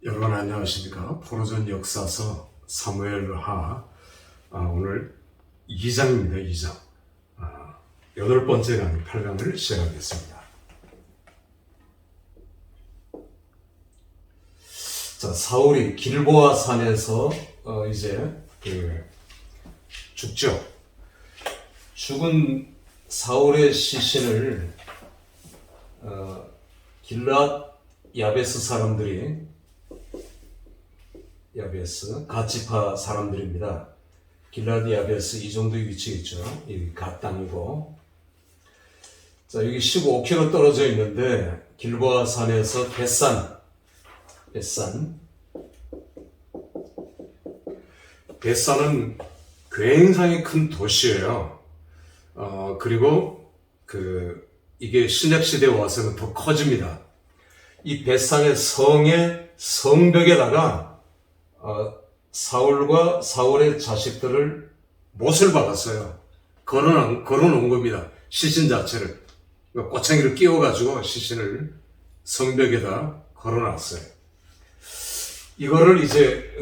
여러분 안녕하십니까? 포로전 역사서 사무엘하 오늘 2장입니다. 2장 8번째 강의 8강을 시작하겠습니다. 자, 사울이 길보아 산에서 이제 죽죠. 죽은 사울의 시신을 길랏 야베스 사람들이 야베스, 갓지파 사람들입니다. 길랏 야베스 이 정도의 위치에 있죠. 이 갓 땅이고. 자, 여기 15km 떨어져 있는데 길보아 산에서 벳산은 굉장히 큰 도시예요. 그리고 이게 신약 시대에 와서는 더 커집니다. 이 벳산의 성벽에다가 사울과 사울의 자식들을 못을 박았어요. 걸어놓은 겁니다. 시신 자체를. 꼬챙이를 끼워가지고 시신을 성벽에다 걸어놨어요. 이거를 이제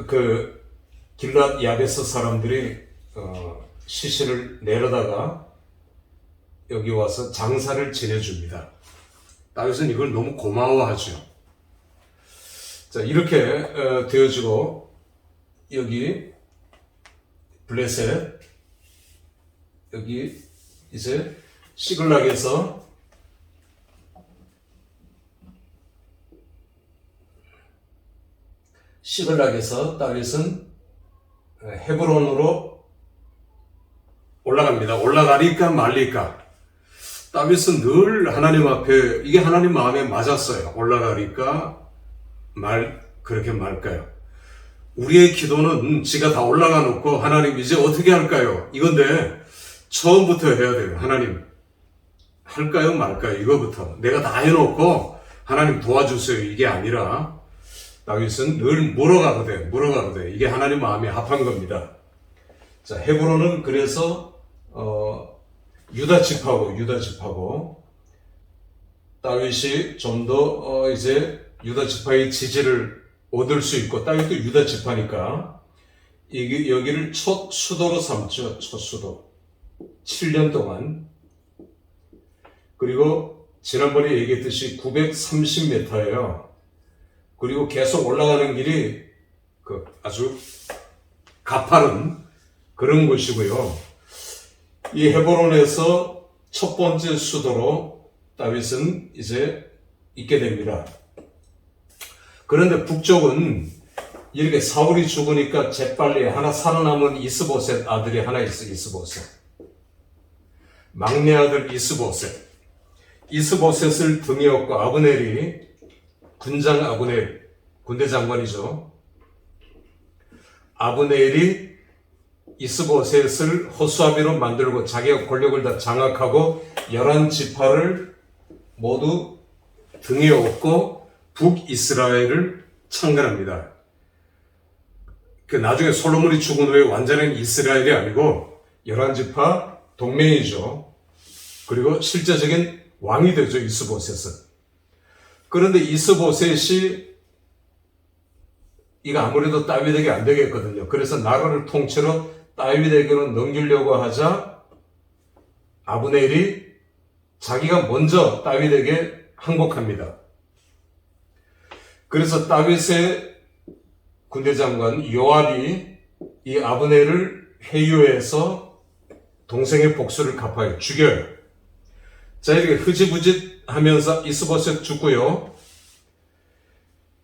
길랏 야베스 사람들이 시신을 내려다가 여기 와서 장사를 지내줍니다. 다윗은 이걸 너무 고마워하죠. 자, 이렇게 되어지고 여기 블레셋, 여기 이제 시글락에서 다윗은 헤브론으로 올라갑니다. 올라가니까 말리까. 다윗은 늘 하나님 앞에 이게 하나님 마음에 맞았어요. 올라가니까 그렇게 말까요? 우리의 기도는 지가 다 올라가 놓고 하나님 이제 어떻게 할까요? 이건데 처음부터 해야 돼요. 하나님 할까요 말까요? 이거부터 내가 다 해놓고 하나님 도와주세요. 이게 아니라 다윗은 늘 물어가도 돼. 이게 하나님 마음에 합한 겁니다. 자, 헤브론은 그래서 유다 지파고 다윗이 좀 더 이제 유다 지파의 지지를 얻을 수 있고, 다윗도 유다 지파니까 여기를 첫 수도로 삼죠. 첫 수도 7년 동안. 그리고 지난번에 얘기했듯이 930m예요. 그리고 계속 올라가는 길이 아주 가파른 그런 곳이고요. 이 헤브론에서 첫 번째 수도로 다윗은 이제 있게 됩니다. 그런데 북쪽은 이렇게 사울이 죽으니까 재빨리 하나 살아남은 이스보셋 아들이 하나 있어. 이스보셋. 막내 아들 이스보셋을 등에 업고 아브넬이 군장 아브넬, 군대 장관이죠. 아브넬이 이스보셋을 호수아비로 만들고 자기가 권력을 다 장악하고 11지파를 모두 등에 업고 북이스라엘을 창건합니다. 나중에 솔로몬이 죽은 후에 완전한 이스라엘이 아니고 11지파 동맹이죠. 그리고 실제적인 왕이 되죠. 이스보셋은. 그런데 이스보셋이 이거 아무래도 다윗에게 안 되겠거든요. 그래서 나라를 통째로 다윗에게로 넘기려고 하자 아브넬이 자기가 먼저 다윗에게 항복합니다. 그래서 다윗의 군대 장관 요압이 이 아브넬을 회유해서 동생의 복수를 갚아요. 죽여요. 자, 이렇게 흐지부짓 하면서 이스보셋 죽고요.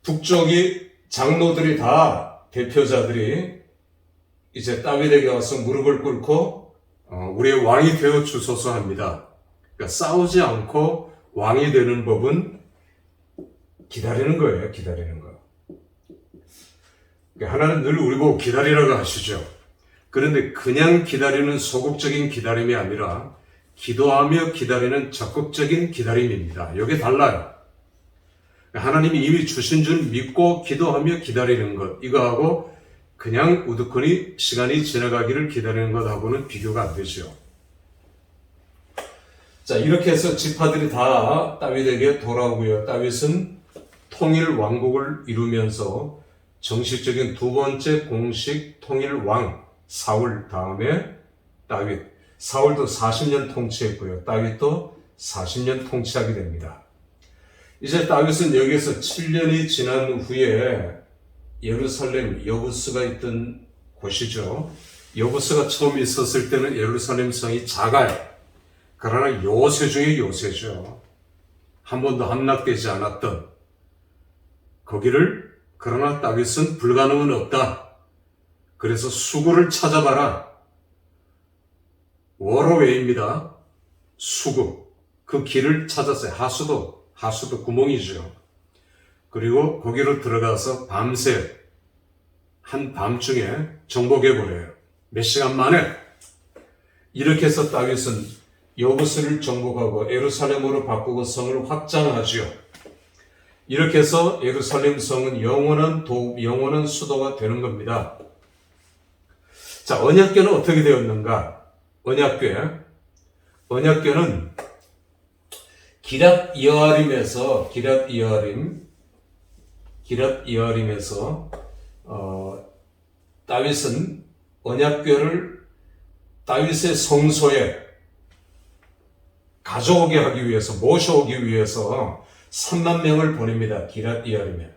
북쪽이 장로들이 다 대표자들이 이제 다윗에게 와서 무릎을 꿇고 우리의 왕이 되어 주소서 합니다. 그러니까 싸우지 않고 왕이 되는 법은 기다리는 거예요. 기다리는 거. 그러니까 하나는 늘 우리 보고 기다리라고 하시죠. 그런데 그냥 기다리는 소극적인 기다림이 아니라 기도하며 기다리는 적극적인 기다림입니다. 이게 달라요. 하나님이 이미 주신 줄 믿고 기도하며 기다리는 것, 이거하고 그냥 우두커니 시간이 지나가기를 기다리는 것하고는 비교가 안 되죠. 자, 이렇게 해서 지파들이 다 다윗에게 돌아오고요. 다윗은 통일 왕국을 이루면서 정식적인 두 번째 공식 통일 왕 사울 다음에 다윗. 사울도 40년 통치했고요. 다윗도 40년 통치하게 됩니다. 이제 다윗은 여기에서 7년이 지난 후에 예루살렘 여부스가 있던 곳이죠. 여부스가 처음 있었을 때는 예루살렘 성이 작아요. 그러나 요새 중에 요새죠. 한 번도 함락되지 않았던 거기를 그러나 다윗은 불가능은 없다. 그래서 수구를 찾아봐라. 워로웨이입니다. 수구. 그 길을 찾았어요. 하수도 구멍이죠. 그리고 거기로 들어가서 밤새 한밤중에 정복해버려요. 몇 시간 만에. 이렇게 해서 다윗은 여부스를 정복하고 예루살렘으로 바꾸고 성을 확장하지요. 이렇게 해서 예루살렘 성은 영원한 수도가 되는 겁니다. 자, 언약궤는 어떻게 되었는가? 언약궤는 기럇 여아림에서 다윗은 언약궤를 다윗의 성소에 가져오게 하기 위해서, 모셔오기 위해서 3만 명을 보냅니다. 기럇 여아림에.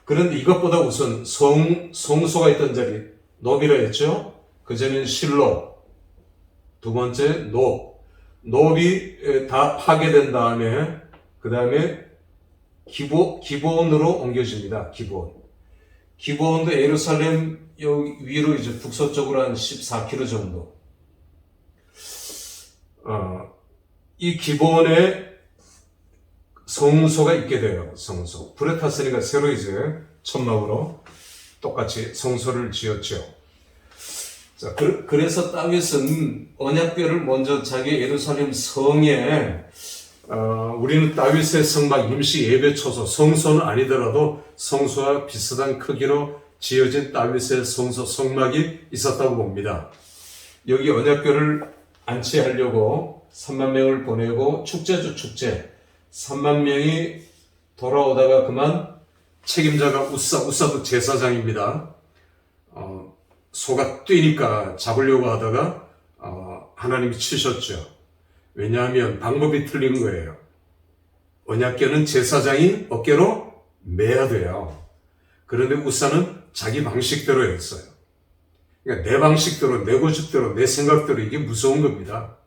그런데 이것보다 우선 성소가 있던 자리, 노비라 했죠? 그전에는 실로, 두 번째 노비 다 파괴된 다음에 그 다음에 기브온으로 옮겨집니다. 기브온도 예루살렘 여기 위로 이제 북서쪽으로 한 14km 정도. 이 기브온에 성소가 있게 돼요. 성소. 불에 탔으니까 새로 이제 천막으로 똑같이 성소를 지었죠. 자, 그래서 다윗은 언약궤를 먼저 자기 예루살렘 성에 우리는 다윗의 성막 임시 예배 초소, 성소는 아니더라도 성소와 비슷한 크기로 지어진 다윗의 성막이 있었다고 봅니다. 여기 언약궤를 안치하려고 3만 명을 보내고 축제죠, 축제. 3만 명이 돌아오다가 그만 책임자가 우사도 제사장입니다. 소가 뛰니까 잡으려고 하다가 하나님이 치셨죠. 왜냐하면 방법이 틀린 거예요. 언약궤는 제사장이 어깨로 매야 돼요. 그런데 우사는 자기 방식대로 했어요. 그러니까 내 방식대로, 내 고집대로, 내 생각대로 이게 무서운 겁니다.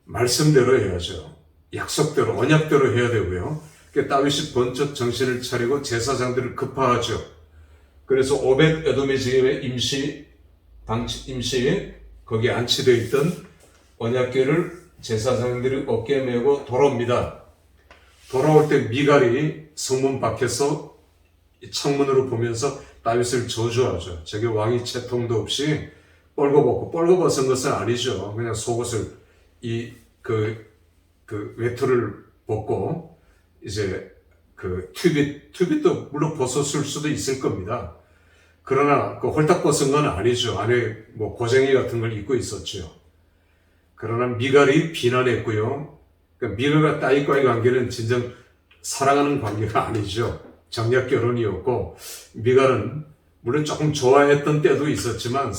말씀대로 해야죠. 약속대로, 언약대로 해야 되고요. 그러니까 다윗이 번쩍 정신을 차리고 제사장들을 급파하죠. 그래서 오벳 에돔의 집에 임시 거기에 안치되어 있던 언약궤를 제사장들이 어깨에 메고 돌아옵니다. 돌아올 때 미갈이 성문 밖에서 창문으로 보면서 다윗을 저주하죠. 저게 왕이 채통도 없이 뻘거벗은 것은 아니죠. 그냥 속옷을 외투를 벗고 이제 튜빗도 물론 벗었을 수도 있을 겁니다. 그러나 홀딱 벗은 건 아니죠. 안에 고쟁이 같은 걸 입고 있었죠. 그러나 미갈이 비난했고요. 미갈과 다윗과의 관계는 진정 사랑하는 관계가 아니죠. 정략 결혼이었고, 미갈은 물론 조금 좋아했던 때도 있었지만,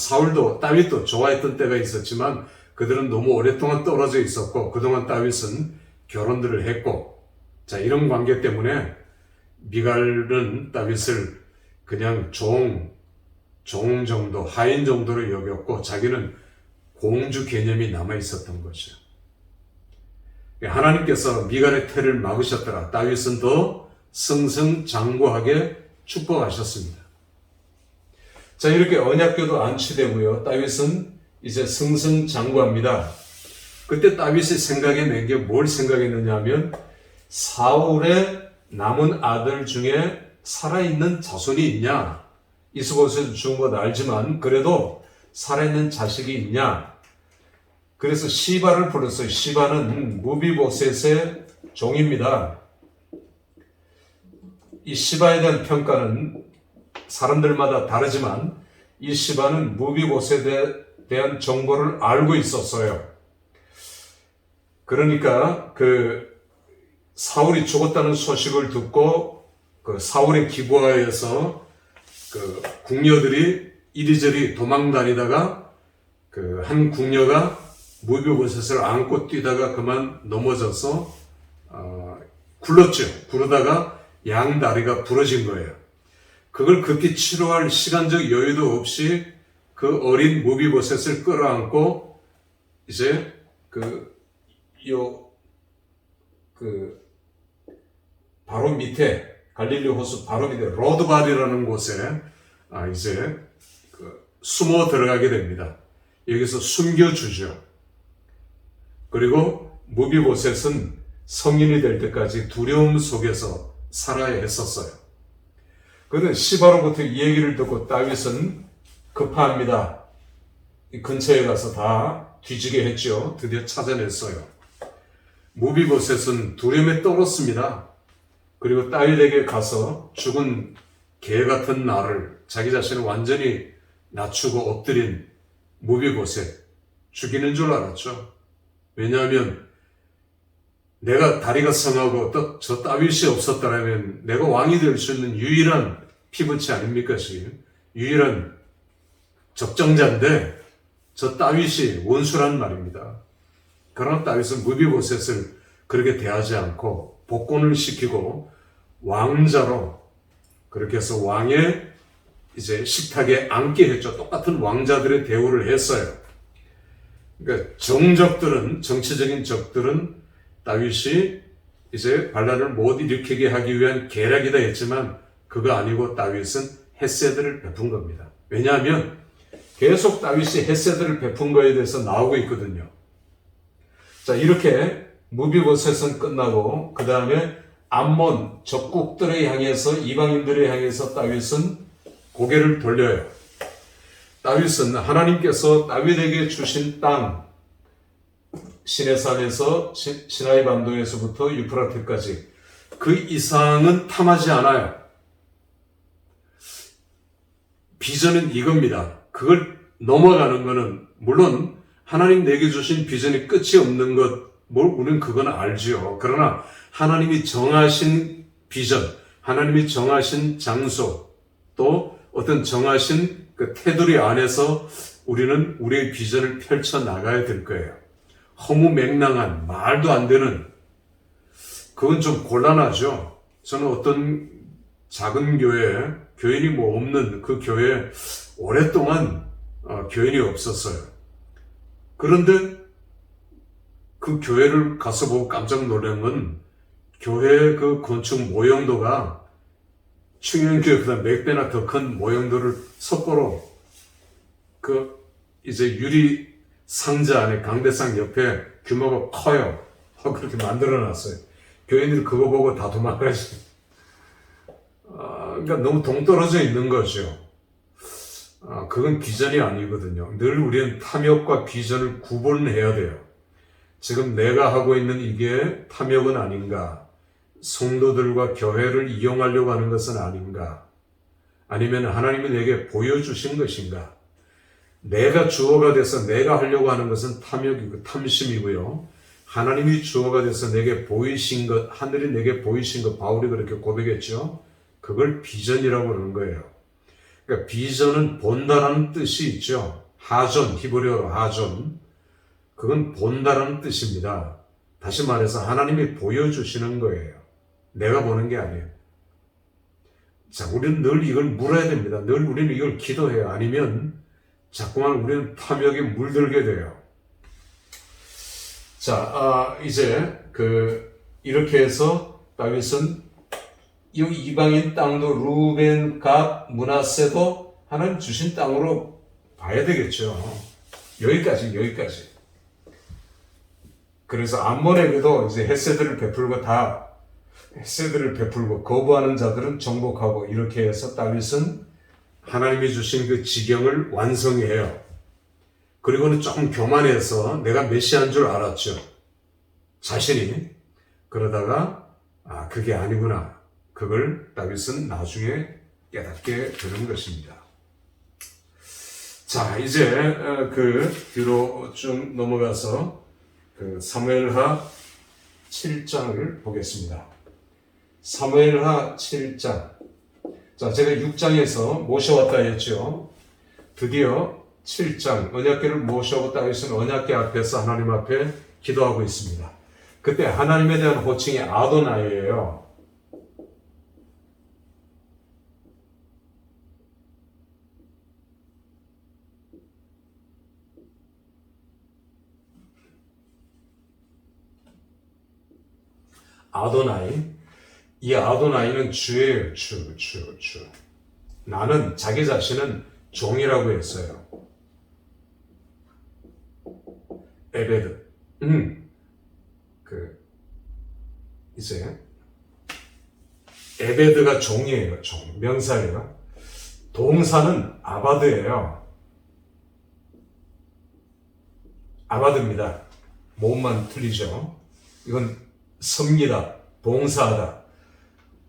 다윗도 좋아했던 때가 있었지만, 그들은 너무 오랫동안 떨어져 있었고, 그동안 다윗은 결혼들을 했고, 자, 이런 관계 때문에 미갈은 다윗을 그냥 종 정도, 하인 정도로 여겼고 자기는 공주 개념이 남아 있었던 거죠. 하나님께서 미갈의 태를 막으셨더라. 다윗은 더 승승장구하게 축복하셨습니다. 자, 이렇게 언약궤도 안치되고요. 다윗은 이제 승승장구합니다. 그때 다윗이 생각해낸 게 뭘 생각했느냐 하면 사울의 남은 아들 중에 살아있는 자손이 있냐? 이스보셋을 죽은 것 알지만 그래도 살아있는 자식이 있냐? 그래서 시바를 불렀어요. 시바는 무비보셋의 종입니다. 이 시바에 대한 평가는 사람들마다 다르지만 이 시바는 무비보셋에 대한 정보를 알고 있었어요. 그러니까 사울이 죽었다는 소식을 듣고 그 사울의 기부하에서 그 궁녀들이 이리저리 도망 다니다가 그 한 궁녀가 무비보셋을 안고 뛰다가 그만 넘어져서 굴렀죠. 구르다가 양 다리가 부러진 거예요. 그걸 급히 치료할 시간적 여유도 없이 그 어린 무비보셋을 끌어안고 이제 바로 밑에 갈릴리 호수 바로 밑에 로드바디라는 곳에 이제 숨어 들어가게 됩니다. 여기서 숨겨주죠. 그리고 무비보셋은 성인이 될 때까지 두려움 속에서 살아야 했었어요. 그런데 시바로부터 이 얘기를 듣고 다윗은 급합니다. 이 근처에 가서 다 뒤지게 했죠. 드디어 찾아냈어요. 무비보셋은 두려움에 떨었습니다. 그리고 다윗에게 가서 죽은 개 같은 나를 자기 자신을 완전히 낮추고 엎드린 무비보셋 죽이는 줄 알았죠. 왜냐하면 내가 다리가 성하고 또 저 다윗이 없었다면 내가 왕이 될 수 있는 유일한 피부치 아닙니까? 유일한 적정자인데 저 다윗이 원수란 말입니다. 그러나 다윗은 무비보셋을 그렇게 대하지 않고 복권을 시키고 왕자로 그렇게 해서 왕의 이제 식탁에 앉게 했죠. 똑같은 왕자들의 대우를 했어요. 그러니까 정치적인 적들은 다윗이 이제 반란을 못 일으키게 하기 위한 계략이다 했지만 그거 아니고 다윗은 헤세드를 베푼 겁니다. 왜냐하면 계속 다윗이 헤세드를 베푼 거에 대해서 나오고 있거든요. 자, 이렇게 무비보셋은 끝나고 그 다음에 암몬 적국들을 향해서 이방인들을 향해서 다윗은 고개를 돌려요. 다윗은 하나님께서 다윗에게 주신 땅 시내산에서 시나이 반도에서부터 유프라테까지 그 이상은 탐하지 않아요. 비전은 이겁니다. 그걸 넘어가는 것은 물론 하나님 내게 주신 비전이 끝이 없는 것, 우리는 그건 알지요. 그러나 하나님이 정하신 비전, 하나님이 정하신 장소, 또 어떤 정하신 그 테두리 안에서 우리는 우리의 비전을 펼쳐 나가야 될 거예요. 허무맹랑한 말도 안 되는 그건 좀 곤란하죠. 저는 어떤 작은 교회, 교인이 뭐 없는 그 교회에 오랫동안 교인이 없었어요. 그런데 그 교회를 가서 보고 깜짝 놀란 건 교회 그 건축 모형도가 충영교회보다 몇 배나 더 큰 모형도를 석고로 이제 유리 상자 안에 강대상 옆에 규모가 커요. 그렇게 만들어 놨어요. 교인들이 그거 보고 다 도망가지. 그러니까 너무 동떨어져 있는 거죠. 그건 비전이 아니거든요. 늘 우리는 탐욕과 비전을 구분해야 돼요. 지금 내가 하고 있는 이게 탐욕은 아닌가? 성도들과 교회를 이용하려고 하는 것은 아닌가? 아니면 하나님이 내게 보여주신 것인가? 내가 주어가 돼서 내가 하려고 하는 것은 탐욕이고 탐심이고요. 하나님이 주어가 돼서 내게 보이신 것, 하늘이 내게 보이신 것, 바울이 그렇게 고백했죠. 그걸 비전이라고 그러는 거예요. 그러니까 비전은 본다라는 뜻이 있죠. 하존, 히브리어로 하존. 그건 본다라는 뜻입니다. 다시 말해서 하나님이 보여주시는 거예요. 내가 보는 게 아니에요. 자, 우리는 늘 이걸 물어야 됩니다. 늘 우리는 이걸 기도해요. 아니면 자꾸만 우리는 탐욕에 물들게 돼요. 자, 이제 이렇게 해서 다윗은 이 이방인 땅도 루벤, 갓, 므낫세도 하나님 주신 땅으로 봐야 되겠죠. 여기까지. 그래서 암몬에게도 이제 헤세드를 베풀고 거부하는 자들은 정복하고 이렇게 해서 다윗은 하나님이 주신 그 지경을 완성해요. 그리고는 좀 교만해서 내가 메시아인 줄 알았죠. 자신이. 그러다가 그게 아니구나. 그걸 다윗은 나중에 깨닫게 되는 것입니다. 자, 이제 뒤로 쭉 넘어가서 사무엘하 7장을 보겠습니다. 사무엘하 7장. 자, 제가 6장에서 모셔왔다 했죠. 드디어 7장 언약궤를 모셔오고 다윗은 언약궤 앞에서 하나님 앞에 기도하고 있습니다. 그때 하나님에 대한 호칭이 아도나이예요. 아도나이. 이 아도나이는 주예요. 주. 나는 자기 자신은 종이라고 했어요. 에베드. 이제 에베드가 종이에요. 종. 명사예요. 동사는 아바드예요. 아바드입니다. 몸만 틀리죠. 이건 섭니다. 동사하다.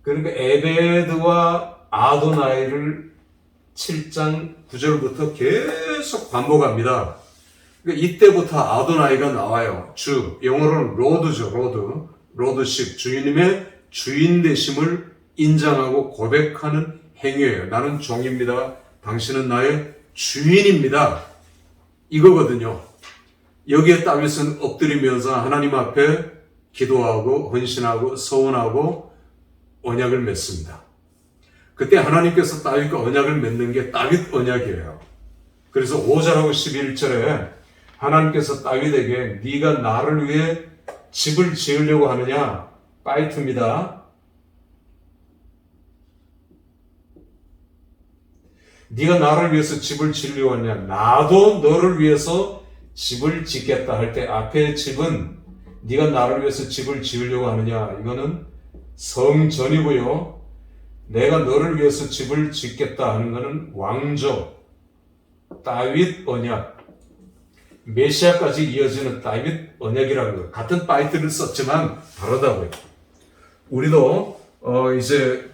그러니까 에베드와 아도나이를 7장 9절부터 계속 반복합니다. 그러니까 이때부터 아도나이가 나와요. 주, 영어로는 로드죠. 로드십, 주님의 주인 되심을 인정하고 고백하는 행위예요. 나는 종입니다. 당신은 나의 주인입니다. 이거거든요. 여기에 다윗은 엎드리면서 하나님 앞에 기도하고 헌신하고 서원하고 언약을 맺습니다. 그때 하나님께서 다윗과 언약을 맺는 게 다윗 언약이에요. 그래서 5절하고 11절에 하나님께서 다윗에게 네가 나를 위해 집을 지으려고 하느냐? 파이트입니다. 네가 나를 위해서 집을 지으려고 하느냐? 나도 너를 위해서 집을 짓겠다 할 때 앞에 집은 네가 나를 위해서 집을 지으려고 하느냐? 이거는 성전이고요. 내가 너를 위해서 집을 짓겠다 하는 것은 왕조, 다윗 언약, 메시아까지 이어지는 다윗 언약이라는 것. 같은 파이트를 썼지만 다르다고요. 우리도 이제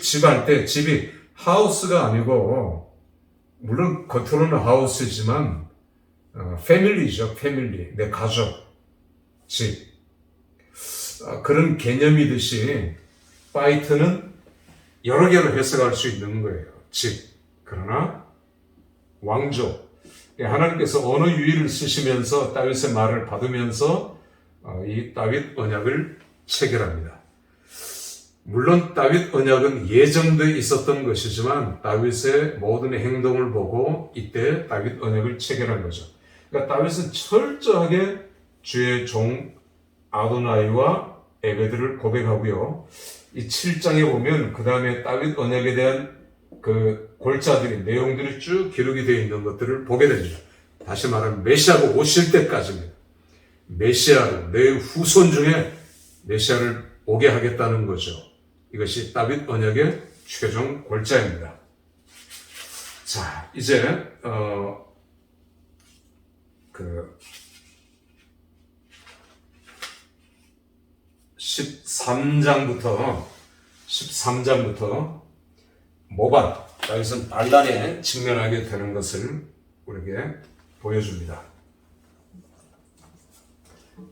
집할 때 집이 하우스가 아니고 물론 겉으로는 하우스지만 패밀리죠. 패밀리. 내 가족. 집. 그런 개념이듯이 파이트는 여러 개로 해석할 수 있는 거예요. 집. 그러나 왕조. 하나님께서 언어 유희를 쓰시면서 다윗의 말을 받으면서 이 다윗 언약을 체결합니다. 물론 다윗 언약은 예정되어 있었던 것이지만 다윗의 모든 행동을 보고 이때 다윗 언약을 체결한 거죠. 그러니까 다윗은 철저하게 주의 종 아도나이와 에베드를 고백하고요. 이 7장에 보면 그 다음에 다윗 언약에 대한 그 골자들이 내용들이 쭉 기록이 되어 있는 것들을 보게 됩니다. 다시 말하면 메시아가 오실 때까지입니다. 메시아로 내 후손 중에 메시아를 오게 하겠다는 거죠. 이것이 다윗 언약의 최종 골자입니다. 자, 이제 13장부터 모반, 다윗은 반란에 직면하게 되는 것을 우리에게 보여줍니다.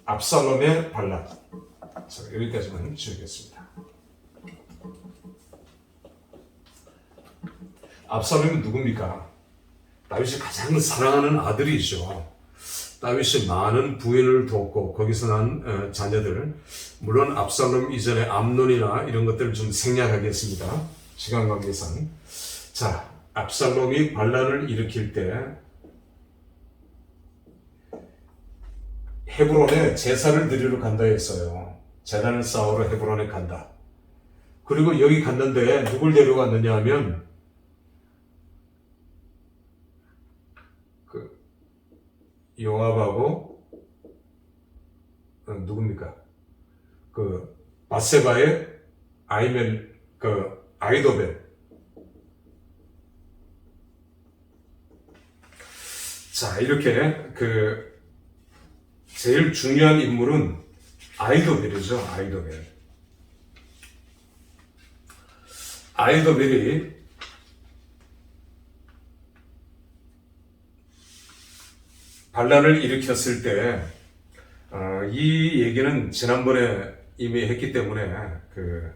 압살롬의 반란. 자, 여기까지만 지우겠습니다. 압살롬이 누굽니까? 다윗이 가장 사랑하는 아들이죠. 다윗이 많은 부인을 돕고 거기서 난 자녀들, 물론 압살롬 이전에 암논이나 이런 것들을 좀 생략하겠습니다. 시간 관계상. 자, 압살롬이 반란을 일으킬 때 헤브론에 제사를 드리러 간다 했어요. 제단을 쌓으러 헤브론에 간다. 그리고 여기 갔는데 누굴 데려갔느냐 하면 요압하고 누굽니까? 바세바의 아이도벨. 자, 이렇게 제일 중요한 인물은 아이도벨이죠. 아이도벨이 반란을 일으켰을 때, 이 얘기는 지난번에 이미 했기 때문에 그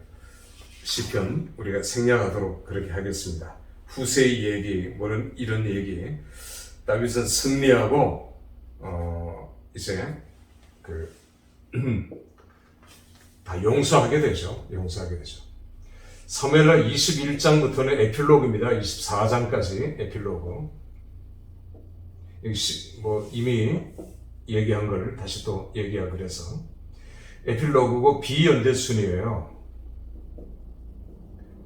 시편 우리가 생략하도록 그렇게 하겠습니다. 후세의 얘기, 뭐는 이런 얘기. 다윗은 승리하고 이제 다 용서하게 되죠. 용서하게 되죠. 사무엘하 21장부터는 에필로그입니다. 24장까지 에필로그. 뭐 이미 얘기한 걸 다시 또 얘기하고 그래서 에필로그고 비연대순이에요.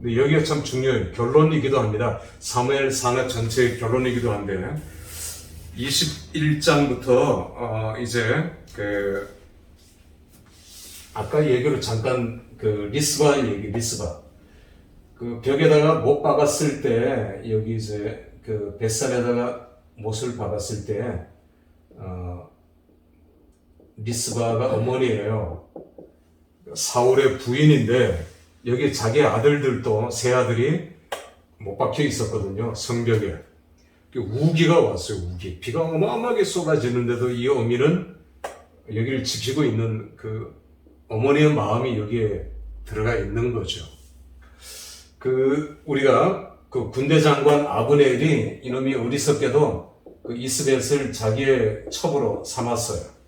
근데 여기가 참 중요해요. 결론이기도 합니다. 사무엘 상하 전체의 결론이기도 한데 21장부터 이제 아까 얘기로 잠깐 리스바 얘기, 리스바 그 벽에다가 못 박았을 때 여기 이제 뱃살에다가 못을 박았을 때 리스바가 어머니예요. 사울의 부인인데 여기 자기 아들들도 세 아들이 못 박혀 있었거든요. 성벽에. 우기가 왔어요. 우기. 비가 어마어마하게 쏟아지는데도 이 어미는 여기를 지키고 있는 어머니의 마음이 여기에 들어가 있는 거죠. 우리가 군대 장관 아브넬이 이놈이 어리석게도 이스벳을 자기의 첩으로 삼았어요.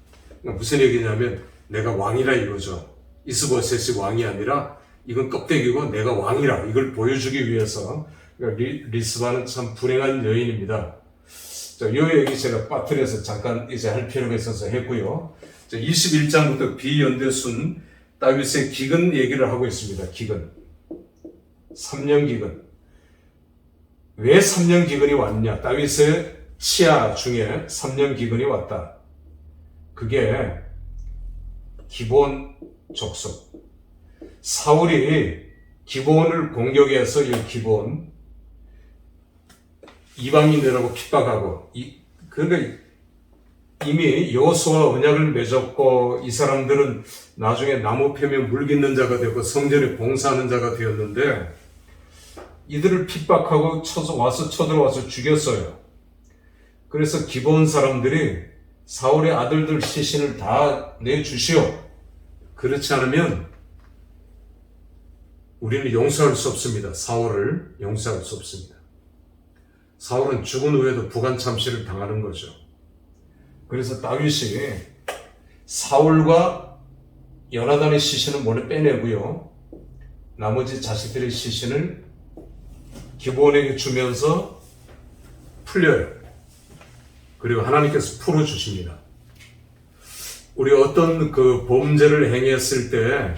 무슨 얘기냐면 내가 왕이라 이거죠. 이스보셋이 왕이 아니라 이건 껍데기고 내가 왕이라 이걸 보여주기 위해서 리스바는 참 불행한 여인입니다. 이 얘기 제가 빠뜨려서 잠깐 이제 할 필요가 있어서 했고요. 21장부터 비연대순 다윗의 기근 얘기를 하고 있습니다. 기근. 3년 기근. 왜 3년 기근이 왔냐? 다윗의 치아 중에 3년 기근이 왔다. 그게 기브온 족속. 사울이 기브온을 공격해서 이 기브온 이방인이라고 핍박하고 그러니까 이미 여호수아와 언약을 맺었고 이 사람들은 나중에 나무 패며 물 깃는 자가 되고 성전에 봉사하는 자가 되었는데 이들을 핍박하고 쳐들어와서 죽였어요. 그래서 기브온 사람들이 사울의 아들들 시신을 다 내주시오. 그렇지 않으면 우리는 용서할 수 없습니다. 사울을 용서할 수 없습니다. 사울은 죽은 후에도 부관 참시를 당하는 거죠. 그래서 다윗이 사울과 요나단의 시신은 몰래 빼내고요. 나머지 자식들의 시신을 기브온에게 주면서 풀려요. 그리고 하나님께서 풀어주십니다. 우리가 어떤 범죄를 행했을 때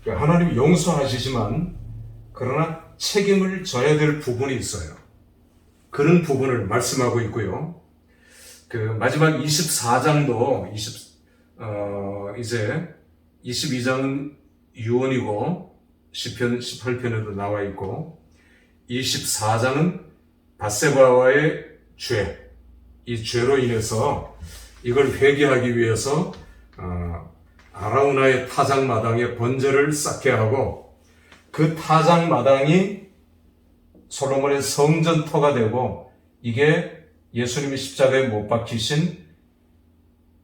하나님이 용서하시지만 그러나 책임을 져야 될 부분이 있어요. 그런 부분을 말씀하고 있고요. 마지막 24장도 이제 22장은 유언이고 시편 18편에도 나와 있고 24장은 밧세바와의 죄, 이 죄로 인해서 이걸 회개하기 위해서 아라우나의 타작마당에 번제를 쌓게 하고 그 타작마당이 솔로몬의 성전터가 되고 이게 예수님이 십자가에 못 박히신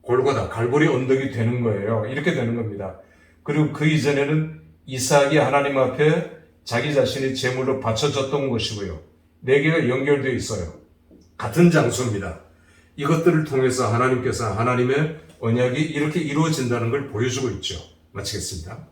골고다 갈보리 언덕이 되는 거예요. 이렇게 되는 겁니다. 그리고 그 이전에는 이삭이 하나님 앞에 자기 자신이 제물로 바쳐졌던 것이고요. 네 개가 연결되어 있어요. 같은 장소입니다. 이것들을 통해서 하나님께서 하나님의 언약이 이렇게 이루어진다는 걸 보여주고 있죠. 마치겠습니다.